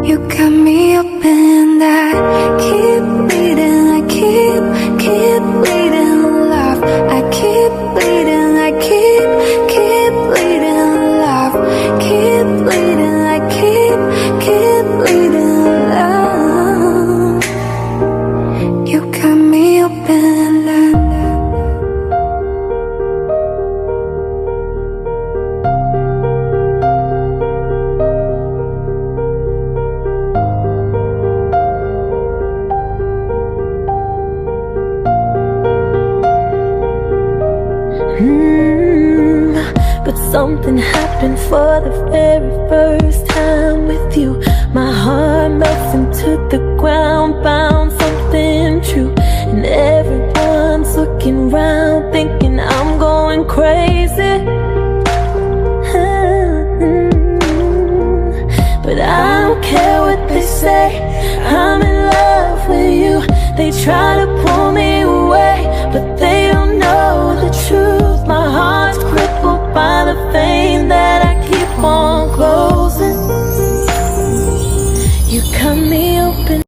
You got me open that keep bleeding, I keep bleeding love. I keep bleeding, I keep bleeding love. Keep bleeding, I keep bleeding love. You got me open that. But something happened for the very first time with you. My heart melts into the ground, found something true. And everyone's looking round, thinking I'm going crazy. But I don't care what they say, I'm in love with you. They try to pull me